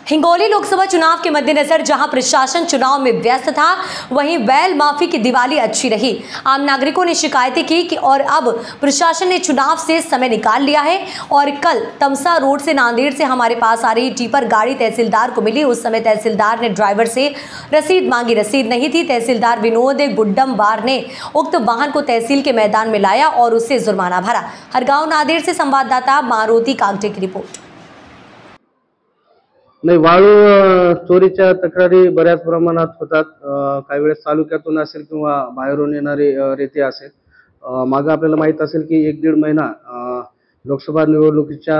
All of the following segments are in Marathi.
हिंगोली लोकसभा चुनाव के मद्देनजर जहां प्रशासन चुनाव में व्यस्त था, वहीं बैल माफी की दिवाली अच्छी रही। आम नागरिकों ने शिकायतें की कि और अब प्रशासन ने चुनाव से समय निकाल लिया है। और कल तमसा रोड से नांदेड़ से हमारे पास आ रही टिपर गाड़ी तहसीलदार को मिली। उस समय तहसीलदार ने ड्राइवर से रसीद मांगी, रसीद नहीं थी। तहसीलदार विनोद गुड्डमवार ने उक्त वाहन को तहसील के मैदान में लाया और उससे जुर्माना भरा। हरगांव नांदेड़ से संवाददाता मारुति कागटे की रिपोर्ट। नाही, वाळू चोरीच्या तक्रारी बऱ्याच प्रमाणात होतात। काही वेळेस तालुक्यातून असेल किंवा बाहेरून येणारी रेती असेल। मागे आपल्याला माहित असेल की 1-1.5 महिना लोकसभा निवडणुकीच्या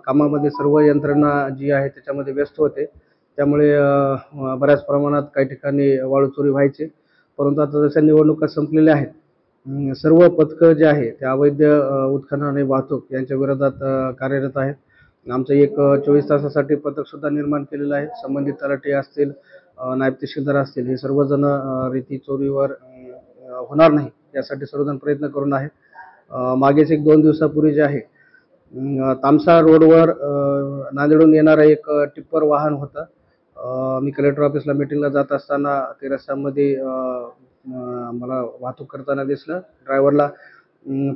कामामध्ये सर्व यंत्रणा जी आहे त्याच्यामध्ये व्यस्त होते। त्यामुळे बऱ्याच प्रमाणात काही ठिकाणी वाळू चोरी व्हायची। परंतु आता जशा निवडणुका संपलेल्या आहेत, सर्व पथकं जे आहे ते अवैध उत्खनन आणि वाहतूक यांच्या विरोधात कार्यरत आहेत। आमचं एक 24 तासासाठी पथक सुद्धा निर्माण केलेलं आहे। संबंधित तलाठी असतील, नायब तहसीलदार असतील, हे सर्वजण रेती चोरीवर होणार नाही यासाठी सर्वजण प्रयत्न करून आहे। मागेच 1-2 दिवसापूर्वी जे आहे तामसा रोडवर नांदेडहून येणारं एक टिप्पर वाहन होतं। मी कलेक्टर ऑफिसला मीटिंगला जात असताना ते रस्त्यामध्ये मला वाहतूक करताना दिसलं। ड्रायव्हरला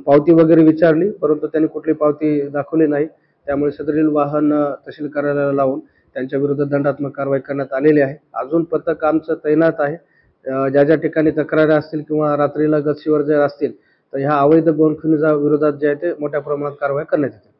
पावती वगैरे विचारली, परंतु त्यांनी कुठली पावती दाखवली नाही। त्यामुळे सदरील वाहन तहसील कार्यालयाला लावून त्यांच्या विरुद्ध दंडात्मक कारवाई करण्यात आलेली आहे। अजून पथक आमचं तैनात आहे। ज्या ज्या ठिकाणी तक्रारी असतील किंवा रात्रीला गस्तीवर जर असतील तर ह्या अवैध गोवणखोरीच्या विरोधात जे आहे ते मोठ्या प्रमाणात कारवाई करण्यात येते।